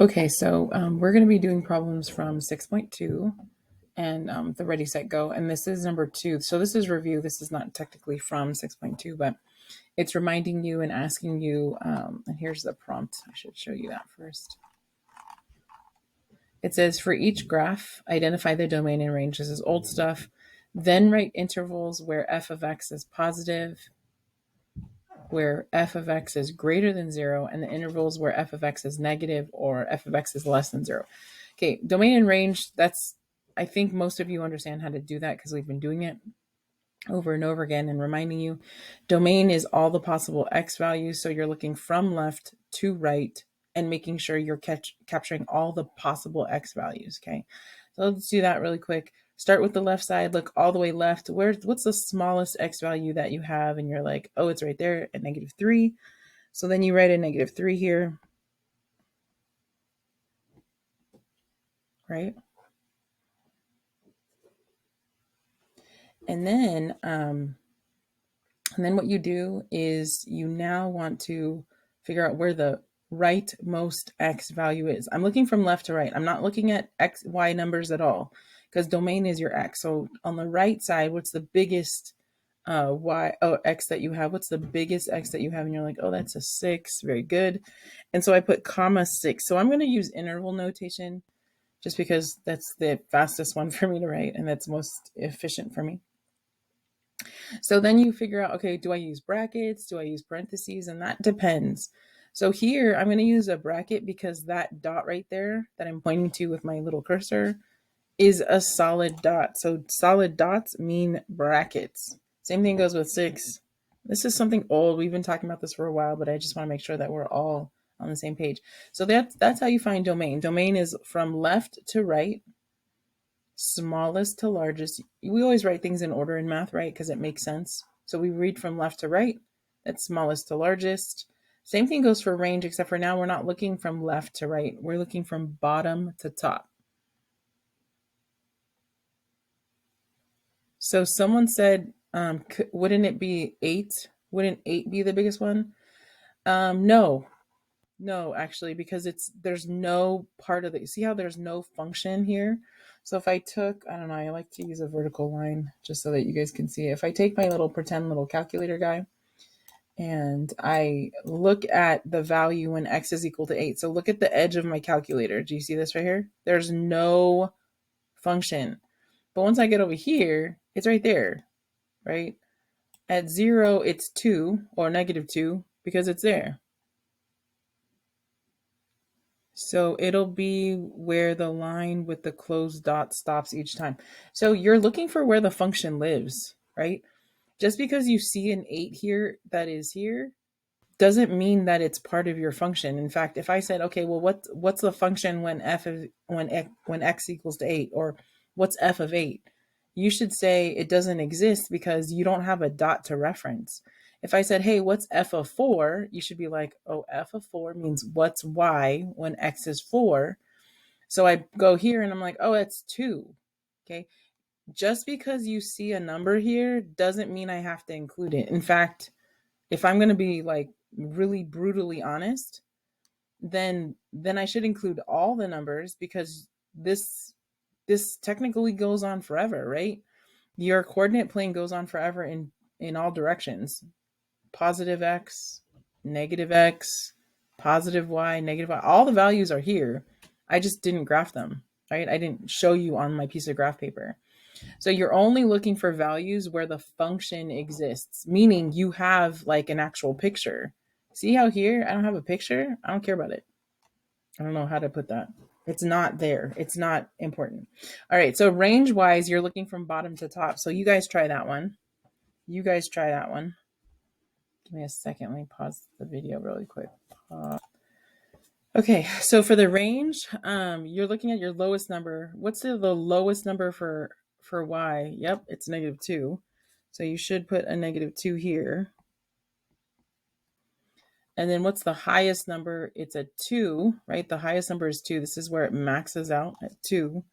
Okay, so we're going to be doing problems from 6.2 and the Ready, Set, Go. And this is number 2. So this is review. This is not technically from 6.2, but it's reminding you and asking you. And here's the prompt. I should show you that first. It says, for each graph, identify the domain and range. This is old stuff. Then write intervals where f of x is positive, where f of x is greater than 0, and the intervals where f of x is negative or f of x is less than 0. Okay, domain and range, I think most of you understand how to do that because we've been doing it over and over again and reminding you. Domain is all the possible x values, so you're looking from left to right and making sure you're capturing all the possible x values, okay? So let's do that really quick. Start with the left side, look all the way left. What's the smallest x value that you have? And you're like, oh, it's right there at -3. So then you write a -3 here, right? And then what you do is you now want to figure out where the rightmost x value is. I'm looking from left to right. I'm not looking at x, y numbers at all because domain is your x. So on the right side, what's the biggest x that you have? What's the biggest x that you have? And you're like, oh, that's a 6. Very good. And so I put (6). So I'm going to use interval notation just because that's the fastest one for me to write and that's most efficient for me. So then you figure out, okay, do I use brackets? Do I use parentheses? And that depends. So here I'm going to use a bracket because that dot right there that I'm pointing to with my little cursor is a solid dot. So solid dots mean brackets. Same thing goes with 6. This is something old. We've been talking about this for a while, but I just want to make sure that we're all on the same page. So that's how you find domain. Domain is from left to right, smallest to largest. We always write things in order in math, right? Because it makes sense. So we read from left to right. That's smallest to largest. Same thing goes for range, except for now we're not looking from left to right. We're looking from bottom to top. So someone said, wouldn't it be 8? Wouldn't 8 be the biggest one? No, actually, because there's no part of it. See how there's no function here? So if I took, I don't know, I like to use a vertical line just so that you guys can see it. If I take my little pretend little calculator guy and I look at the value when x is equal to 8. So look at the edge of my calculator. Do you see this right here? There's no function. But once I get over here, it's right there, right? At 0, it's 2 or -2 because it's there. So it'll be where the line with the closed dot stops each time. So you're looking for where the function lives, right? Just because you see an 8 here that is here doesn't mean that it's part of your function. In fact, if I said, okay, well, what's the function when when x equals to 8, or what's f of 8? You should say it doesn't exist because you don't have a dot to reference. If I said, hey, what's f of 4? You should be like, oh, f of 4 means what's y when x is 4. So I go here and I'm like, oh, it's 2. Okay. Just because you see a number here doesn't mean I have to include it. In fact, if I'm going to be like really brutally honest, then I should include all the numbers because this technically goes on forever, right? Your coordinate plane goes on forever in all directions. Positive x, negative x, positive y, negative y. All the values are here. I just didn't graph them, right? I didn't show you on my piece of graph paper. So you're only looking for values where the function exists, meaning you have like an actual picture. See how here I don't have a picture? I don't care about it. I don't know how to put that. It's not there. It's not important. All right. So range wise, you're looking from bottom to top. So you guys try that one. You guys try that one. Give me a second. Let me pause the video really quick. Okay. So for the range, you're looking at your lowest number. What's the lowest number for y? Yep. It's -2. So you should put a -2 here. And then what's the highest number? It's a 2, right? The highest number is 2. This is where it maxes out at 2.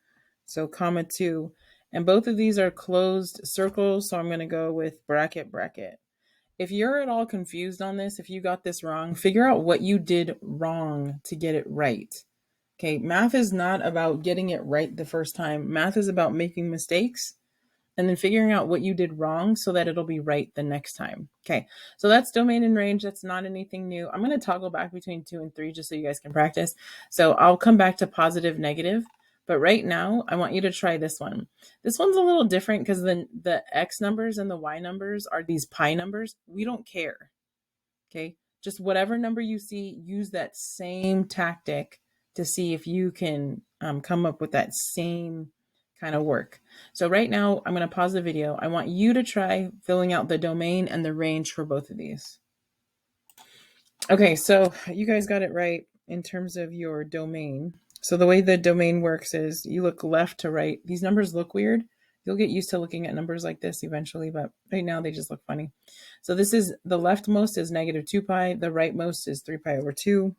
So comma 2. And both of these are closed circles. So I'm going to go with bracket, bracket. If you're at all confused on this, if you got this wrong, figure out what you did wrong to get it right. Okay, math is not about getting it right the first time. Math is about making mistakes and then figuring out what you did wrong so that it'll be right the next time. Okay, so that's domain and range. That's not anything new. I'm going to toggle back between 2 and 3 just so you guys can practice. So I'll come back to positive, negative. But right now, I want you to try this one. This one's a little different because the X numbers and the Y numbers are these pi numbers. We don't care. Okay, just whatever number you see, use that same tactic to see if you can come up with that same kind of work. So right now, I'm going to pause the video. I want you to try filling out the domain and the range for both of these. Okay, so you guys got it right in terms of your domain. So the way the domain works is you look left to right. These numbers look weird. You'll get used to looking at numbers like this eventually, but right now they just look funny. So this is the leftmost is negative 2 pi. The rightmost is 3 pi over 2.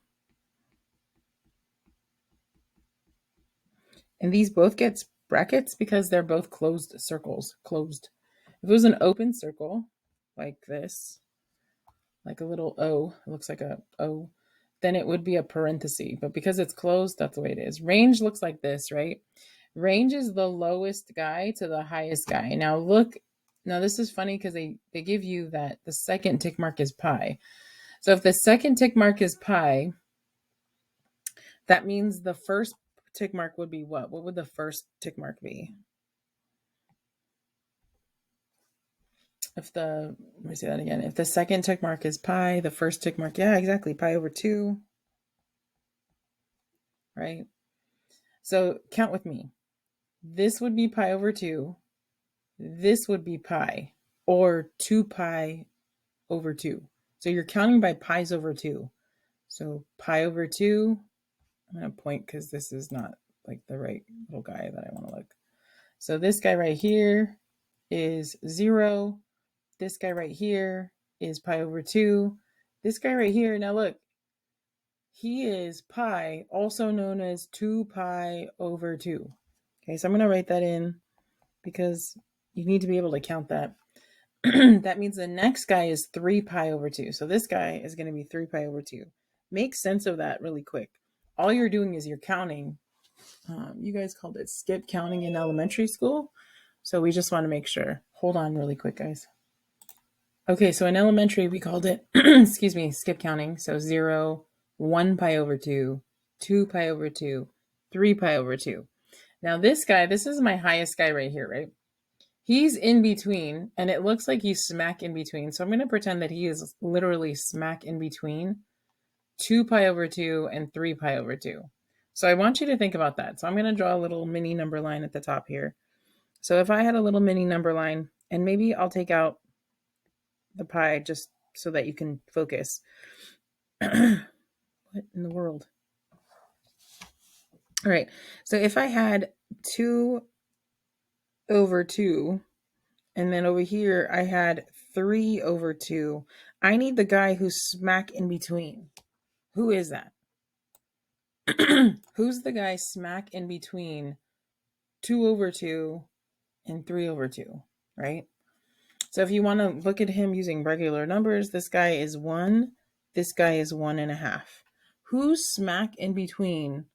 And these both get brackets because they're both closed circles. Closed. If it was an open circle like this, like a little O, it looks like a O, then it would be a parenthesis. But because it's closed, that's the way it is. Range looks like this, right? Range is the lowest guy to the highest guy. Now look, now this is funny because they give you that the second tick mark is pi. So if the second tick mark is pi, that means the first tick mark would be what? What would the first tick mark be? Let me say that again. If the second tick mark is pi, the first tick mark, yeah, exactly, pi over 2, right? So count with me. This would be pi over 2. This would be pi, or 2 pi over 2. So you're counting by pi's over 2. So pi over 2, I'm going to point because this is not like the right little guy that I want to look. So this guy right here is 0. This guy right here is pi over 2. This guy right here, now look, he is pi, also known as 2 pi over 2. Okay, so I'm going to write that in because you need to be able to count that. That means the next guy is 3 pi over 2. So this guy is going to be 3 pi over 2. Make sense of that really quick. All you're doing is you're counting. You guys called it skip counting in elementary school. So we just want to make sure. Hold on really quick, guys. Okay, so in elementary, we called it, excuse me, skip counting. So 0, 1 pi over 2, 2 pi over 2, 3 pi over 2. Now this guy, this is my highest guy right here, right? He's in between, and it looks like he's smack in between. So I'm going to pretend that he is literally smack in between 2 pi over 2 and 3 pi over 2. So I want you to think about that. So I'm going to draw a little mini number line at the top here. So if I had a little mini number line, and maybe I'll take out the pi just so that you can focus. What in the world? All right. So if I had 2 over 2, and then over here I had 3 over 2, I need the guy who's smack in between. Who is that? Who's the guy smack in between 2 over 2 and 3 over 2, right? So if you want to look at him using regular numbers, this guy is 1, this guy is 1.5. Who's smack in between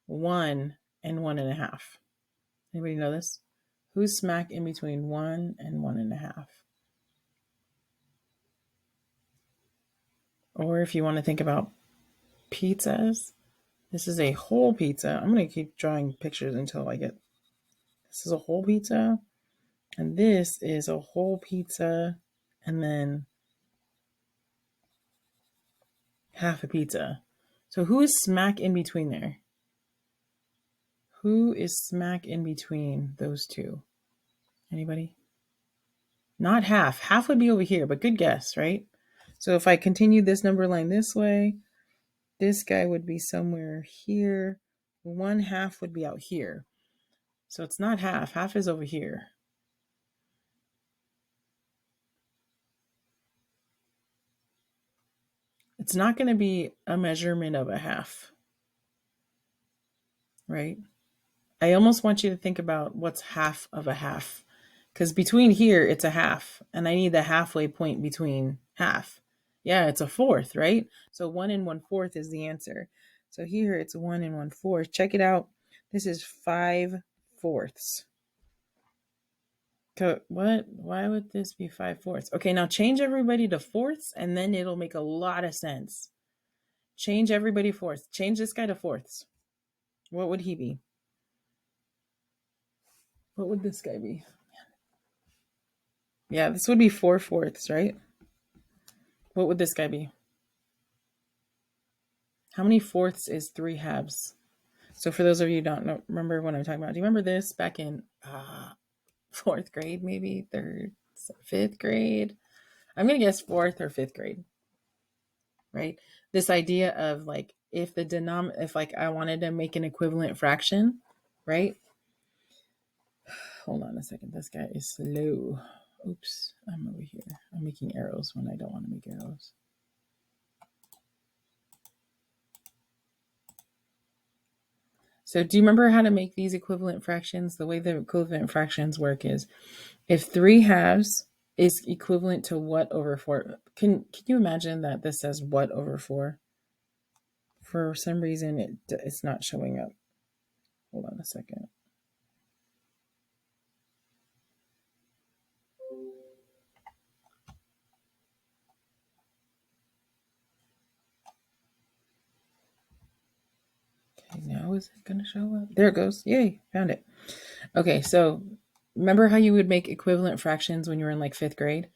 1 and 1.5? Anybody know this? Who's smack in between 1 and 1.5? Or if you want to think about pizzas, this is a whole pizza. I'm going to keep drawing pictures until I get, this is a whole pizza. And this is a whole pizza. And then half a pizza. So who is smack in between there? Who is smack in between those two? Anybody? Not half. Half would be over here, but good guess, right? So if I continue this number line this way, this guy would be somewhere here. 1/2 would be out here. So it's not half. Half is over here. It's not going to be a measurement of a half, right? I almost want you to think about what's half of a half. Because between here, it's a half. And I need the halfway point between half. Yeah, it's a fourth, right? So 1 1/4 is the answer. So here it's 1 1/4. Check it out. This is 5/4. What? Why would this be 5/4? Okay, now change everybody to fourths, and then it'll make a lot of sense. Change everybody fourths. Change this guy to fourths. What would he be? What would this guy be? Yeah, this would be 4/4, right? What would this guy be? How many fourths is 3/2? So for those of you who don't know, remember what I'm talking about. Do you remember this back in fourth grade, maybe third, fifth grade? I'm going to guess fourth or fifth grade, right? This idea of like, if like I wanted to make an equivalent fraction, right? Hold on a second. This guy is slow. Oops, I'm over here. I'm making arrows when I don't want to make arrows. So do you remember how to make these equivalent fractions? The way the equivalent fractions work is if 3/2 is equivalent to what over 4? Can you imagine that this says what over 4? For some reason, it's not showing up. Hold on a second. Okay, now is it going to show up? There it goes. Yay, found it. Okay, so remember how you would make equivalent fractions when you were in like fifth grade?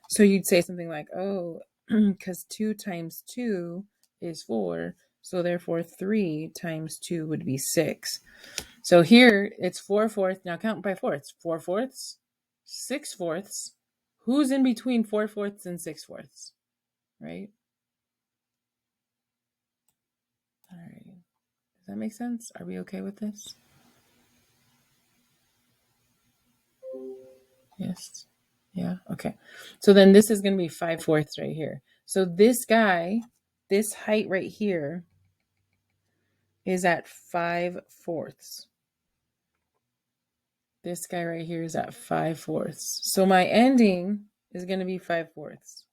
So you'd say something like, oh, because 2 times 2 is 4, so therefore 3 times 2 would be 6. So here it's 4/4. Now count by fourths. 4/4, 6/4. Who's in between 4/4 and 6/4? Right? All right. Does that make sense? Are we okay with this? Yes. Yeah. Okay. So then this is going to be 5/4 right here. So this guy, this height right here is at 5/4. This guy right here is at 5/4. So my ending is going to be 5/4.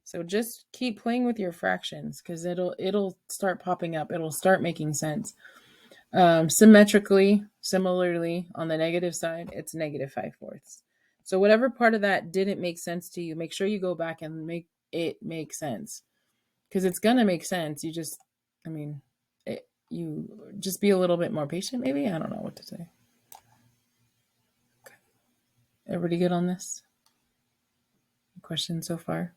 So just keep playing with your fractions because it'll start popping up. It'll start making sense. Similarly, on the negative side, it's negative 5/4. So whatever part of that didn't make sense to you, make sure you go back and make it make sense because it's gonna make sense. You just, you just be a little bit more patient. Maybe I don't know what to say. Okay. Everybody good on this? Questions so far?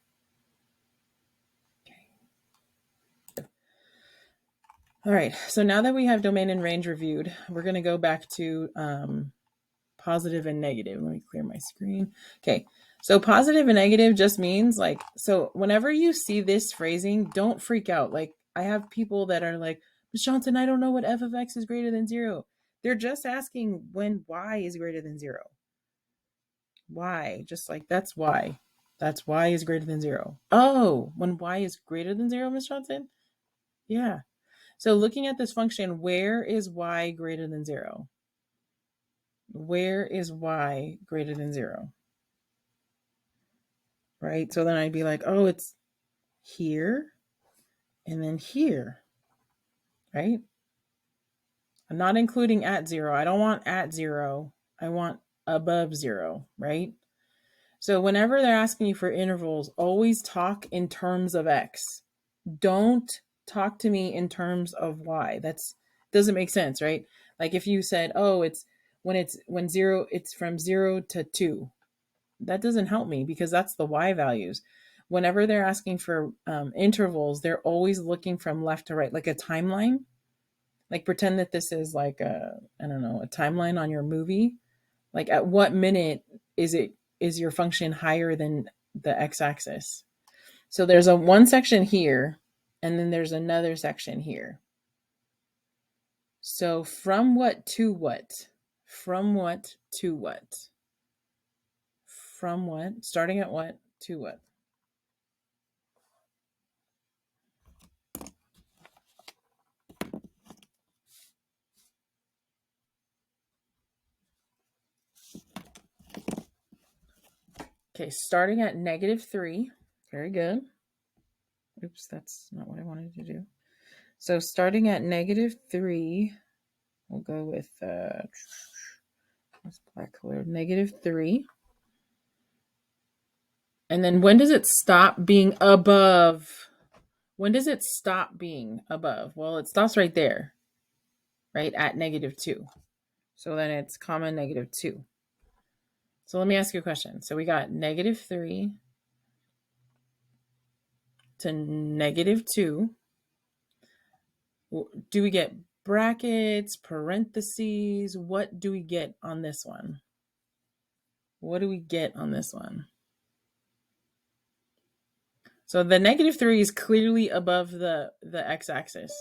All right, so now that we have domain and range reviewed, we're going to go back to positive and negative. Let me clear my screen. Okay, so positive and negative just means like, so whenever you see this phrasing, don't freak out. Like I have people that are like, Ms. Johnson, I don't know what f of x is greater than 0. They're just asking when y is greater than 0. Why? Just like, that's why. That's y is greater than 0. Oh, when y is greater than 0, Ms. Johnson? Yeah. So looking at this function, where is y greater than 0? Where is y greater than 0? Right? So then I'd be like, oh, it's here and then here, right? I'm not including at 0. I don't want at 0. I want above 0, right? So whenever they're asking you for intervals, always talk in terms of x. Don't talk to me in terms of y. That's doesn't make sense, right? Like if you said, oh, it's when 0, it's from 0 to 2. That doesn't help me because that's the y values. Whenever they're asking for intervals, they're always looking from left to right, like a timeline. Like pretend that this is like a timeline on your movie. Like at what minute is your function higher than the x-axis? So there's one section here, and then there's another section here. So from what to what? From what to what? From what? Starting at what to what? Okay, starting at -3. Very good. Oops, that's not what I wanted to do. So starting at -3, we'll go with this black color, -3. And then when does it stop being above? When does it stop being above? Well, it stops right there, right at -2. So then it's comma -2. So let me ask you a question. So we got -3 to -2. Do we get brackets, parentheses? What do we get on this one? What do we get on this one? So the -3 is clearly above the x-axis.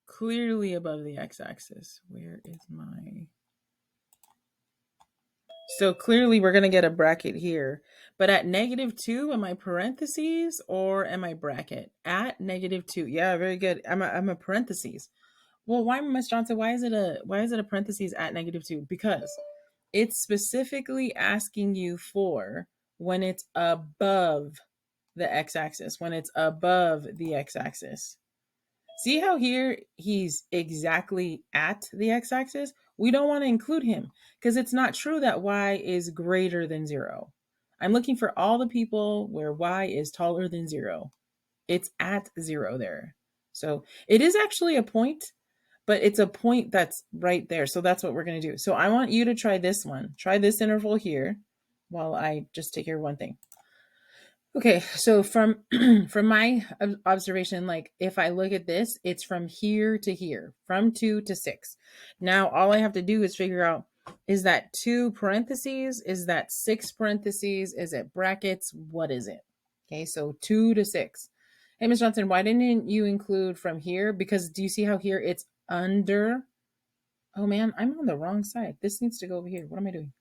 Clearly above the x-axis. Where is my... So clearly we're going to get a bracket here. But at -2, am I parentheses or am I bracket? At -2. Yeah, very good. I'm a parentheses. Well, why, Ms. Johnson, why is it a parentheses at -2? Because it's specifically asking you for when it's above the x-axis, when it's above the x-axis. See how here he's exactly at the x-axis? We don't want to include him because it's not true that y is greater than 0. I'm looking for all the people where y is taller than 0. It's at 0 there. So it is actually a point, but it's a point that's right there. So that's what we're going to do. So I want you to try this one. Try this interval here while I just take care of one thing. Okay, so from from my observation, like if I look at this, it's from here to here, from 2 to 6. Now all I have to do is figure out, is that 2 parentheses? Is that 6 parentheses? Is it brackets? What is it? Okay, so 2 to 6. Hey, Ms. Johnson, why didn't you include from here? Because do you see how here it's under? Oh man, I'm on the wrong side. This needs to go over here. What am I doing?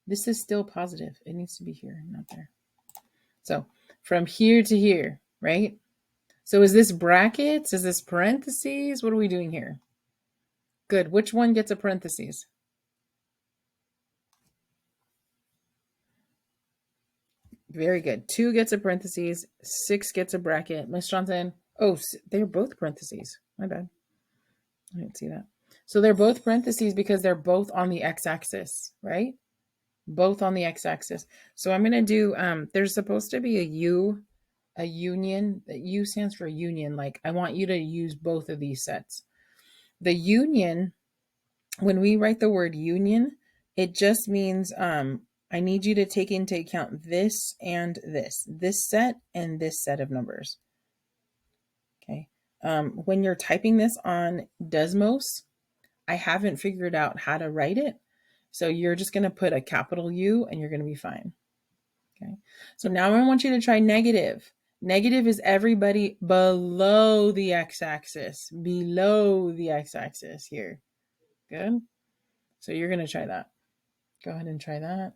This is still positive. It needs to be here, not there. So from here to here, right? So is this brackets? Is this parentheses? What are we doing here? Good. Which one gets a parentheses? Very good. 2 gets a parentheses. 6 gets a bracket. Miss Johnson. Oh, they're both parentheses. My bad. I didn't see that. So they're both parentheses because they're both on the x-axis, right? Both on the x-axis. So I'm going to do, there's supposed to be a U, a union. U stands for union. Like I want you to use both of these sets. The union, when we write the word union, it just means I need you to take into account this and this set and this set of numbers. Okay. When you're typing this on Desmos, I haven't figured out how to write it. So you're just going to put a capital U and you're going to be fine. Okay. So now I want you to try negative. Negative is everybody below the x-axis, below the x-axis here. Good. So you're going to try that. Go ahead and try that.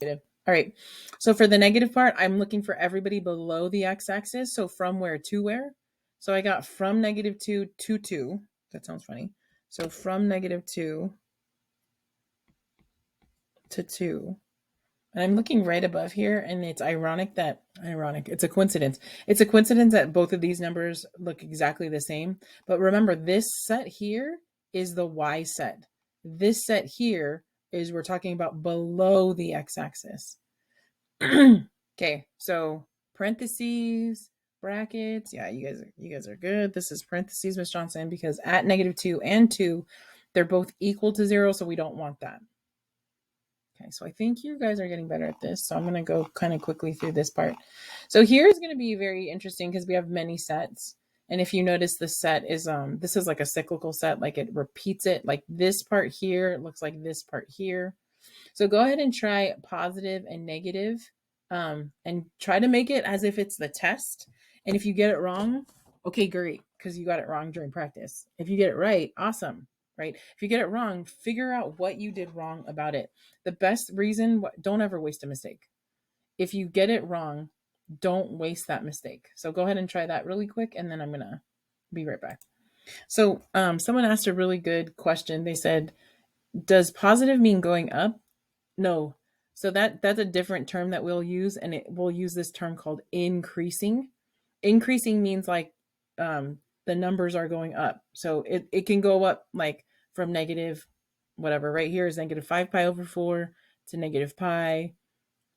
Negative. All right. So for the negative part, I'm looking for everybody below the x-axis. So from where to where? So I got from -2 to 2. That sounds funny. So from -2 to 2. And I'm looking right above here, and it's it's a coincidence. It's a coincidence that both of these numbers look exactly the same. But remember, this set here is the y set. This set here is we're talking about below the x-axis. Okay, so parentheses, brackets. Yeah, you guys are good. This is parentheses, Miss Johnson, because at -2 and 2, they're both equal to 0, so we don't want that. Okay, so I think you guys are getting better at this. So I'm going to go kind of quickly through this part. So here is going to be very interesting because we have many sets. And if you notice, the set is, this is like a cyclical set, like it repeats it. Like this part here looks like this part here. So go ahead and try positive and negative, and try to make it as if it's the test. And if you get it wrong, okay, great, because you got it wrong during practice. If you get it right, awesome, right? If you get it wrong, figure out what you did wrong about it. The best reason, don't ever waste a mistake. If you get it wrong, don't waste that mistake. So go ahead and try that really quick, and then I'm going to be right back. So someone asked a really good question. They said, does positive mean going up? No. So that's a different term that we'll use, and we'll use this term called increasing. Increasing means like the numbers are going up. So it can go up like from negative whatever. Right here is negative 5 pi over 4 to negative pi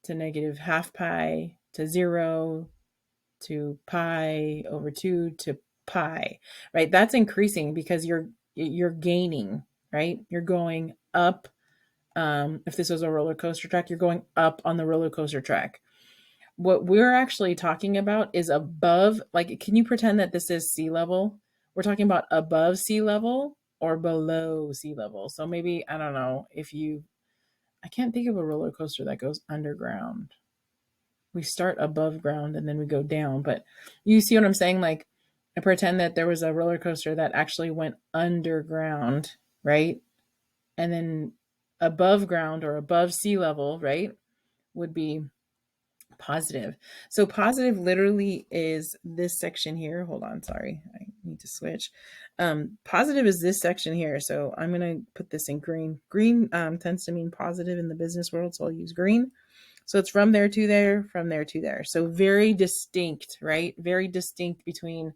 to negative half pi to 0 to pi over 2 to pi, right? That's increasing because you're gaining, right? You're going up. If this was a roller coaster track, you're going up on the roller coaster track. What we're actually talking about is above, like, can you pretend that this is sea level? We're talking about above sea level or below sea level. So maybe, I don't know, I can't think of a roller coaster that goes underground. We start above ground and then we go down, but you see what I'm saying? Like, I pretend that there was a roller coaster that actually went underground, right? And then above ground or above sea level, right, would be positive. So positive literally is this section here. Hold on, sorry, I need to switch. Positive is this section here. So I'm going to put this in green. Green tends to mean positive in the business world, so I'll use green. So it's from there to there, from there to there. So very distinct, right? Very distinct between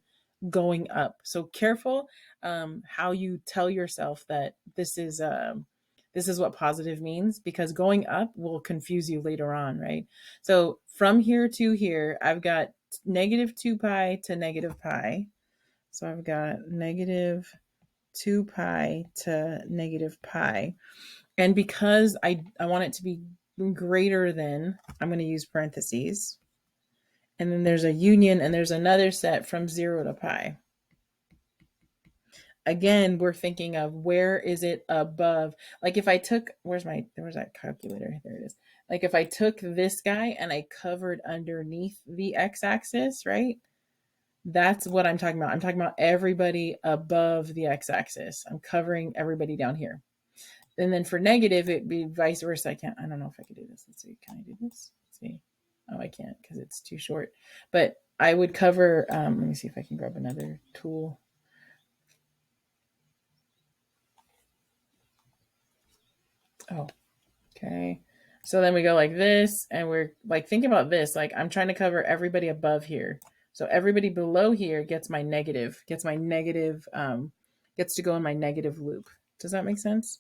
going up. So careful how you tell yourself that this is what positive means, because going up will confuse you later on, right? So from here to here, I've got negative 2 pi to negative pi. So I've got negative 2 pi to negative pi. And because I want it to be greater than, I'm going to use parentheses. And then there's a union and there's another set from 0 to pi. Again, we're thinking of where is it above? Like if I took, where's that calculator? There it is. Like if I took this guy and I covered underneath the x-axis, right? That's what I'm talking about. I'm talking about everybody above the x-axis. I'm covering everybody down here. And then for negative, it'd be vice versa. I don't know if I could do this. Let's see. Can I do this? Let's see. Oh, I can't because it's too short. But I would cover, let me see if I can grab another tool. Oh, okay. So then we go like this, and we're like, thinking about this. Like I'm trying to cover everybody above here. So everybody below here gets to go in my negative loop. Does that make sense?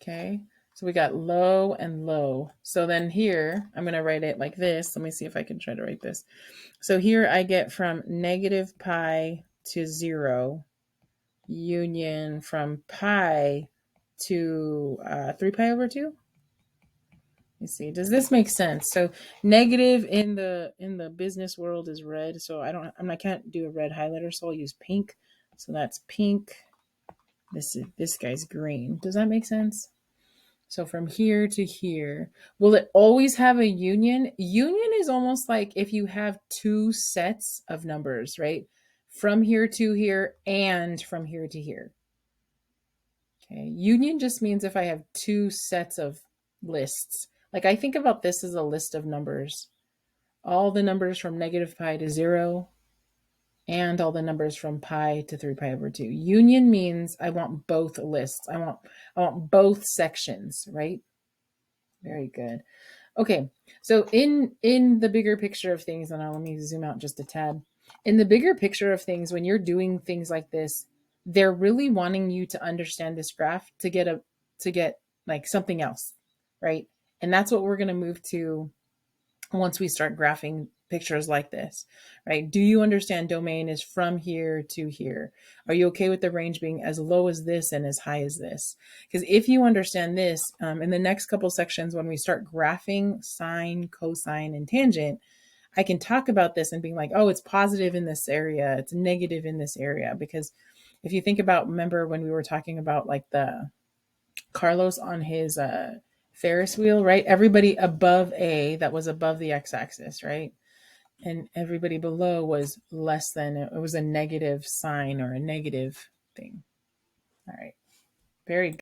Okay. So we got low and low. So then here, I'm going to write it like this. Let me see if I can try to write this. So here I get from negative pi to 0, union from pi to 3 pi over 2. Let's see. Does this make sense? So negative in the business world is red. So I can't do a red highlighter, so I'll use pink. So that's pink. This guy's green. Does that make sense? So from here to here, will it always have a union? Union is almost like if you have two sets of numbers, right? From here to here and from here to here. Okay. Union just means if I have two sets of lists. Like I think about this as a list of numbers. All the numbers from negative pi to 0 and all the numbers from pi to 3 pi over 2. Union means I want both lists. I want both sections, right? Very good. Okay, so in the bigger picture of things, and let me zoom out just a tad. In the bigger picture of things, when you're doing things like this, they're really wanting you to understand this graph to get like something else, right? And that's what we're going to move to once we start graphing pictures like this, right? Do you understand domain is from here to here? Are you okay with the range being as low as this and as high as this? Because if you understand this, in the next couple sections, when we start graphing sine, cosine, and tangent, I can talk about this and being like, oh, it's positive in this area, it's negative in this area. Because if you think about, remember when we were talking about like the Carlos on his Ferris wheel, right? Everybody above A that was above the x-axis, right? And everybody below was less than, it was a negative sign or a negative thing. All right. Very good.